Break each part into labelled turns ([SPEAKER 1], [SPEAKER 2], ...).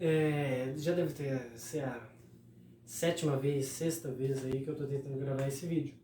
[SPEAKER 1] Já deve ser a sétima vez, sexta vez aí que eu tô tentando gravar esse vídeo.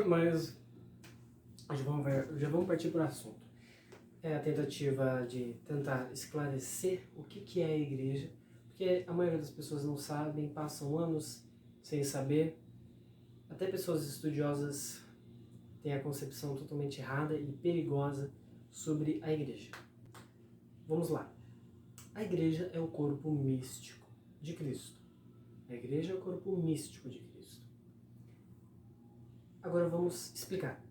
[SPEAKER 1] Mas já vamos partir para o assunto. É a tentativa de tentar esclarecer o que é a igreja, porque a maioria das pessoas não sabem, passam anos sem saber. Até pessoas estudiosas têm a concepção totalmente errada e perigosa sobre a igreja. Vamos lá. A igreja é o corpo místico de Cristo. A igreja é o corpo místico de Cristo. Agora vamos explicar.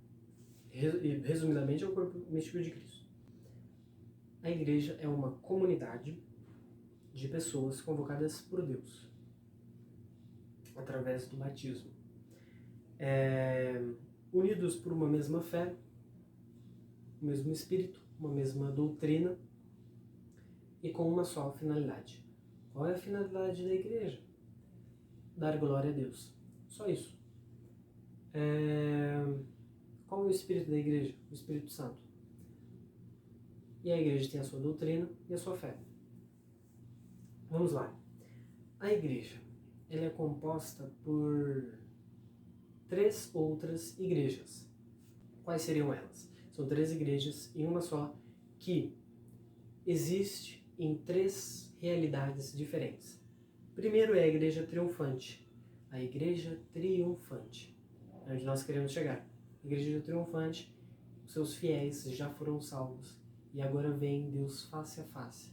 [SPEAKER 1] Resumidamente, é o corpo místico de Cristo. A igreja é uma comunidade de pessoas convocadas por Deus através do batismo. Unidos por uma mesma fé, o mesmo espírito, uma mesma doutrina e com uma só finalidade. Qual é a finalidade da igreja? Dar glória a Deus. Só isso. Qual é o espírito da igreja? O Espírito Santo. E a igreja tem a sua doutrina e a sua fé. Vamos lá. A igreja, ela é composta por 3 outras igrejas. Quais seriam elas? São 3 igrejas em uma só, que existe em 3 realidades diferentes. Primeiro é a igreja triunfante. A igreja triunfante. É onde nós queremos chegar. A igreja triunfante, os seus fiéis já foram salvos e agora vem Deus face a face.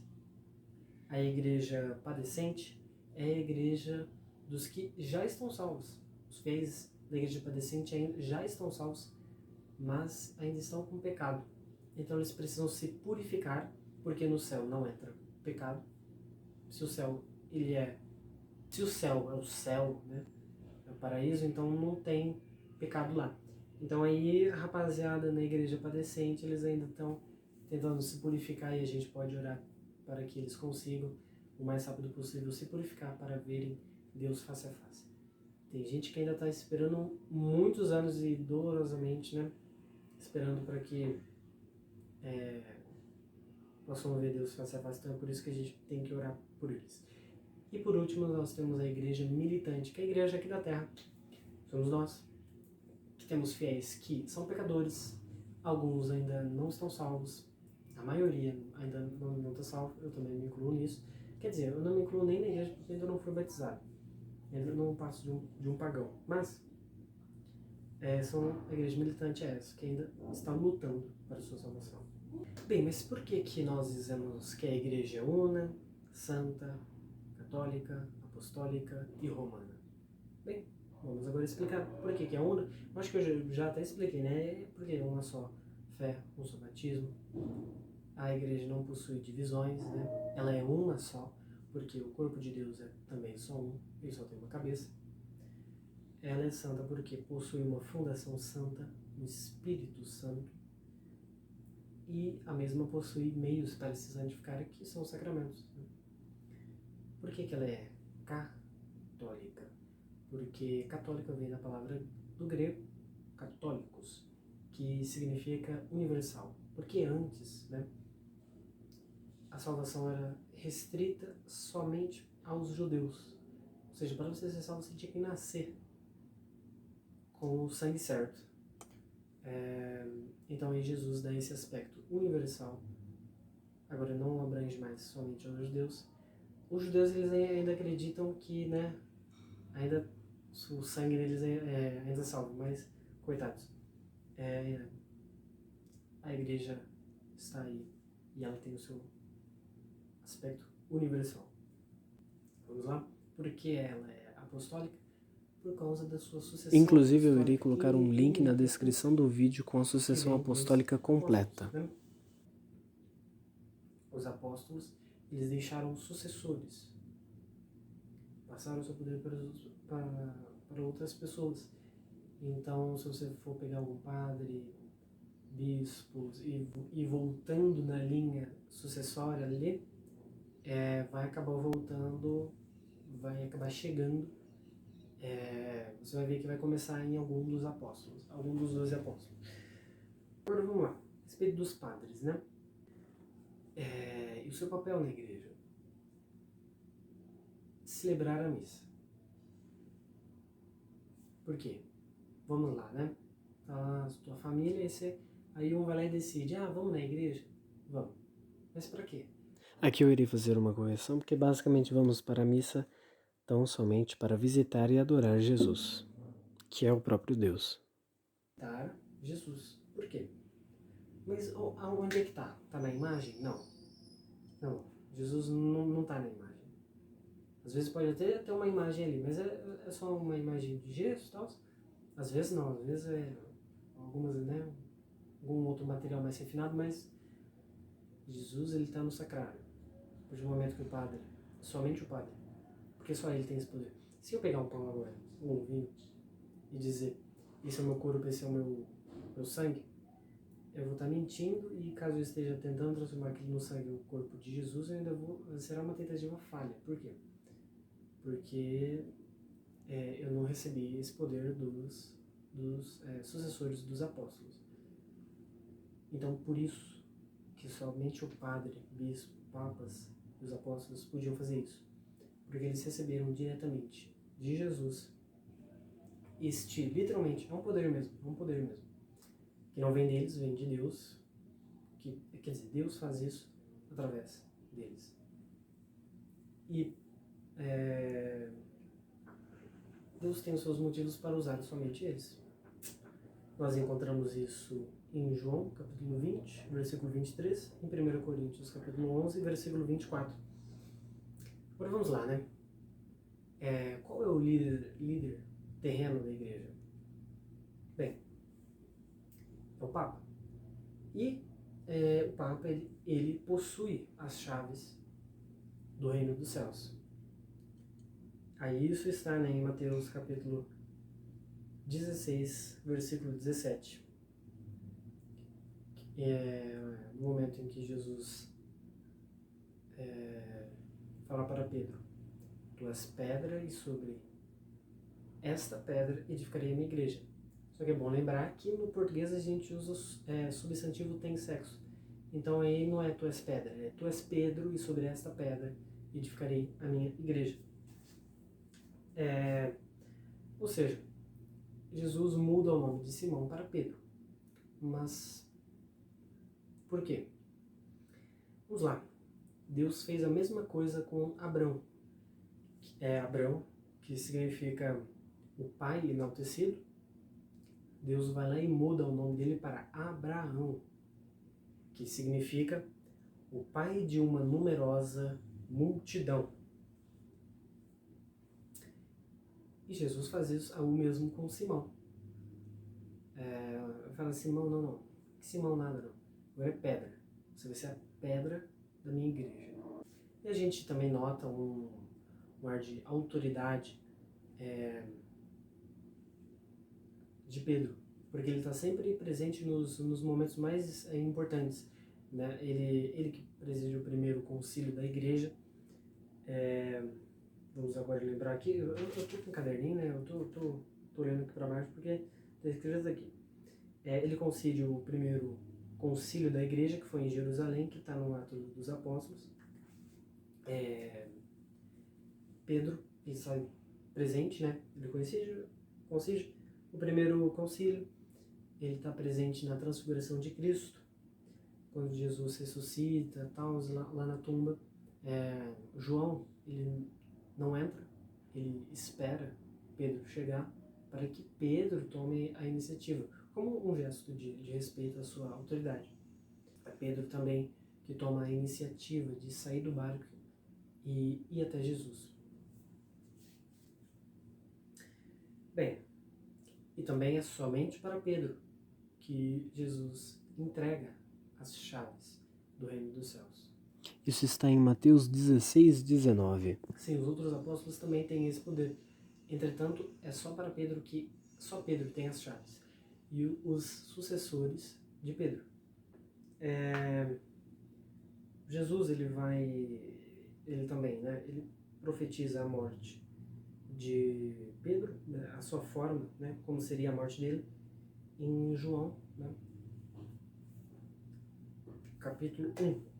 [SPEAKER 1] A igreja padecente é a igreja dos que já estão salvos. Os fiéis da igreja padecente já estão salvos, mas ainda estão com pecado. Então eles precisam se purificar, porque no céu não entra pecado. Se o céu é o céu, né? É o paraíso, então não tem pecado lá. Então aí a rapaziada na igreja padecente, eles ainda estão tentando se purificar e a gente pode orar para que eles consigam o mais rápido possível se purificar para verem Deus face a face. Tem gente que ainda está esperando muitos anos e dolorosamente, né? Esperando para que possam ver Deus face a face. Então é por isso que a gente tem que orar por eles. E por último nós temos a igreja militante, que é a igreja aqui da terra. Somos nós, que temos fiéis que são pecadores, alguns ainda não estão salvos, a maioria ainda não está salvo, eu também me incluo nisso. Quer dizer, eu não me incluo nem na igreja porque ainda não fui batizado, ainda não passo de um pagão, mas a igreja militante é essa, que ainda está lutando para a sua salvação. Bem, mas por que nós dizemos que a igreja é una, santa, católica, apostólica e romana? Bem, vamos agora explicar por que é una. Eu acho que eu já até expliquei, né? Porque é uma só fé, um só batismo. A igreja não possui divisões, né? Ela é uma só, porque o corpo de Deus é também só um, ele só tem uma cabeça. Ela é santa porque possui uma fundação santa, um Espírito Santo, e a mesma possui meios para se santificar, que são os sacramentos. Por que ela é católica? Porque católica vem da palavra do grego católicos, que significa universal. Porque antes, né, a salvação era restrita somente aos judeus. Ou seja, para você ser salvo, você tinha que nascer com o sangue certo. Então aí Jesus dá esse aspecto universal. Agora não abrange mais somente aos judeus. Os judeus eles ainda acreditam que, né, ainda o sangue deles ainda salvo, mas coitados. A igreja está aí e ela tem o seu aspecto universal. Vamos lá? Por que ela é apostólica? Por causa da sua sucessão.
[SPEAKER 2] Inclusive eu irei colocar um link na descrição do vídeo com a sucessão apostólica completa.
[SPEAKER 1] Né? Os apóstolos, eles deixaram sucessores. Passaram o seu poder para outras pessoas. Então, se você for pegar algum padre, bispos e voltando na linha sucessória ali, vai acabar chegando, você vai ver que vai começar em algum dos apóstolos, algum dos 12 apóstolos. Agora vamos lá, a respeito dos padres, né? E o seu papel na igreja? celebrar a missa. Por quê? Vamos lá, né? Tá lá a tua família, aí um vai lá e decide, vamos na igreja? Vamos. Mas para quê?
[SPEAKER 2] Aqui eu irei fazer uma correção, porque basicamente vamos para a missa tão somente para visitar e adorar Jesus, que é o próprio Deus.
[SPEAKER 1] Visitar Jesus. Por quê? Mas onde é que tá? Tá na imagem? Não. Não. Jesus não tá na imagem. Às vezes pode até ter uma imagem ali, mas é só uma imagem de gesso e tal. Às vezes não, às vezes é algumas, né? Algum outro material mais refinado, mas Jesus, ele tá no sacrário. A partir do momento que o padre, somente o padre, porque só ele tem esse poder. Se eu pegar um pão agora, ou um vinho, e dizer, esse é o meu corpo, esse é o meu sangue, eu vou estar mentindo, e caso eu esteja tentando transformar aquilo no sangue, o corpo de Jesus, eu ainda será uma tentativa falha. Por quê? Porque eu não recebi esse poder dos sucessores dos apóstolos. Então, por isso que somente o padre, bispo, papas e os apóstolos podiam fazer isso. Porque eles receberam diretamente de Jesus literalmente, é um poder mesmo, que não vem deles, vem de Deus, quer dizer, Deus faz isso através deles. E Deus tem os seus motivos para usar somente eles. Nós encontramos isso em João, capítulo 20, versículo 23, em 1 Coríntios, capítulo 11, versículo 24. Agora vamos lá, né? Qual é o líder terreno da igreja? Bem, é o Papa. E o Papa, ele possui as chaves do reino dos céus. Aí isso está, né, em Mateus capítulo 16, versículo 17. No momento em que Jesus fala para Pedro, tu és pedra e sobre esta pedra edificarei a minha igreja. Só que é bom lembrar que no português a gente usa substantivo tem sexo. Então aí não é tu és pedra, é tu és Pedro e sobre esta pedra edificarei a minha igreja. Ou seja, Jesus muda o nome de Simão para Pedro. Mas por quê? Vamos lá. Deus fez a mesma coisa com Abrão. Abrão, que significa o pai enaltecido. Deus vai lá e muda o nome dele para Abraão, que significa o pai de uma numerosa multidão. E Jesus faz isso o mesmo com Simão. Fala, Simão, não. Simão nada não. Agora é pedra. Você vai ser a pedra da minha igreja. E a gente também nota um ar de autoridade de Pedro, porque ele está sempre presente nos momentos mais importantes, né? Ele que presidiu o primeiro concílio da igreja. Vamos agora lembrar aqui, eu tô com um caderninho, né? Eu tô olhando aqui para baixo porque está escrito aqui. Ele concede o primeiro concílio da igreja, que foi em Jerusalém, que está no Atos dos Apóstolos. Pedro, ele sai presente, né? Ele concede o primeiro concílio. Ele está presente na transfiguração de Cristo, quando Jesus ressuscita, tal, lá na tumba. João, ele não entra, ele espera Pedro chegar para que Pedro tome a iniciativa, como um gesto de respeito à sua autoridade. É Pedro também que toma a iniciativa de sair do barco e ir até Jesus. Bem, e também é somente para Pedro que Jesus entrega as chaves do reino dos céus.
[SPEAKER 2] Isso está em Mateus 16, 19.
[SPEAKER 1] Sim, os outros apóstolos também têm esse poder. Entretanto, é só para Pedro que só Pedro tem as chaves. E os sucessores de Pedro. Jesus, ele também, né? Ele profetiza a morte de Pedro, né? A sua forma, né? Como seria a morte dele, em João, né? Capítulo 1.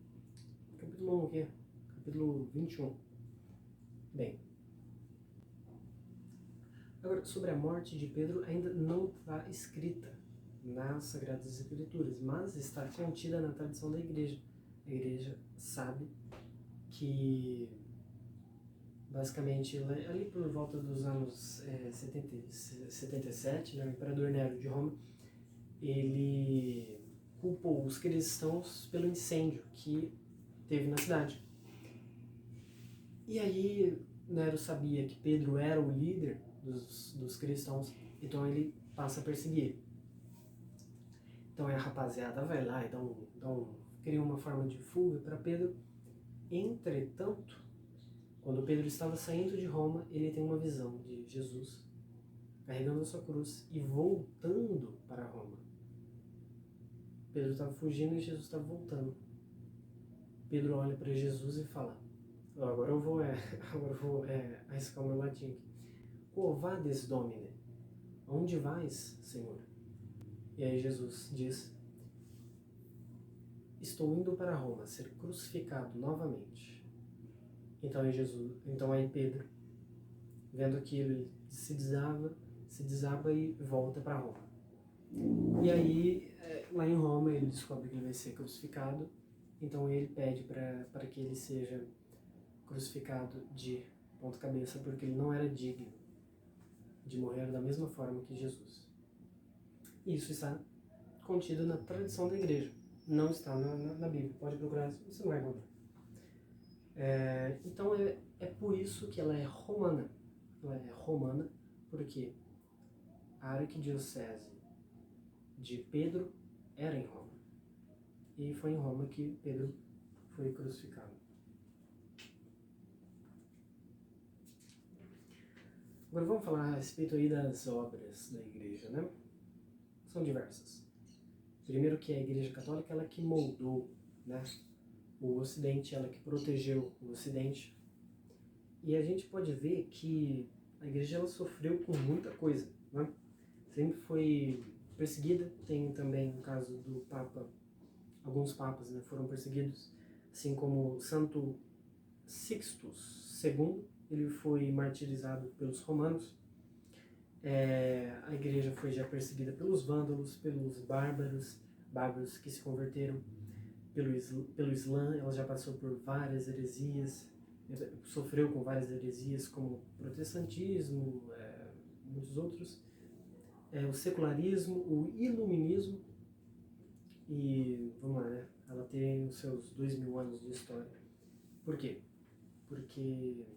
[SPEAKER 1] Capítulo 1 o quê? Capítulo 21. Bem, Agora, sobre a morte de Pedro, ainda não está escrita nas Sagradas Escrituras, mas está contida na tradição da igreja. A igreja sabe que, basicamente, ali por volta dos anos 77, né, o imperador Nero de Roma, ele culpou os cristãos pelo incêndio que teve na cidade. E aí Nero sabia que Pedro era o líder dos cristãos, então ele passa a perseguir. Então a rapaziada vai lá e cria uma forma de fuga para Pedro. Entretanto, quando Pedro estava saindo de Roma, ele tem uma visão de Jesus carregando a sua cruz e voltando para Roma. Pedro estava fugindo e Jesus estava voltando. Pedro olha para Jesus e fala: agora eu vou arriscar o meu latim aqui. Quo vades, Domine? Onde vais, Senhor? E aí Jesus diz: estou indo para Roma ser crucificado novamente. Então aí Pedro, vendo aquilo, ele se desaba e volta para Roma. E aí, lá em Roma, ele descobre que ele vai ser crucificado. Então ele pede para que ele seja crucificado de ponta cabeça, porque ele não era digno de morrer da mesma forma que Jesus. Isso está contido na tradição da igreja, não está na Bíblia. Pode procurar, você não vai encontrar. Então é por isso que ela é romana. Ela é romana porque a arquidiocese de Pedro era em Roma. E foi em Roma que Pedro foi crucificado. Agora vamos falar a respeito aí das obras da igreja, né? São diversas. Primeiro que a igreja católica, ela que moldou, né, o Ocidente, ela que protegeu o Ocidente. E a gente pode ver que a igreja ela sofreu com muita coisa, né? Sempre foi perseguida. Tem também o caso do Papa, alguns papas, né, foram perseguidos, assim como Santo Sixtus II, ele foi martirizado pelos romanos. A igreja foi já perseguida pelos vândalos, pelos bárbaros que se converteram, pelo Islã. Ela já passou por várias heresias, sofreu com várias heresias como o protestantismo, muitos outros, o secularismo, o iluminismo. E vamos lá, né? Ela tem os seus 2000 anos de história. Por quê? Porque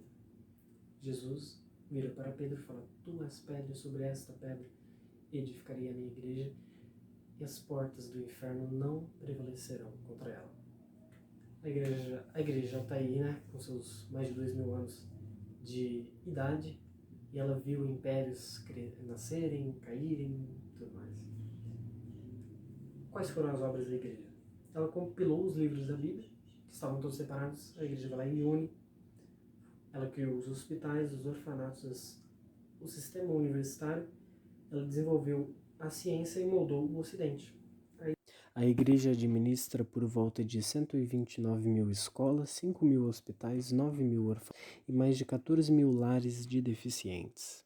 [SPEAKER 1] Jesus vira para Pedro e fala: tu és pedra, sobre esta pedra edificarei a minha igreja, e as portas do inferno não prevalecerão contra ela. A igreja já está aí, né, com seus mais de 2000 anos de idade, e ela viu impérios nascerem, caírem e tudo mais. Quais foram as obras da igreja? Ela compilou os livros da Bíblia, que estavam todos separados. A igreja vai lá e une. Ela criou os hospitais, os orfanatos, o sistema universitário. Ela desenvolveu a ciência e moldou o Ocidente.
[SPEAKER 2] A igreja administra por volta de 129 mil escolas, 5 mil hospitais, 9 mil orfanatos e mais de 14 mil lares de deficientes.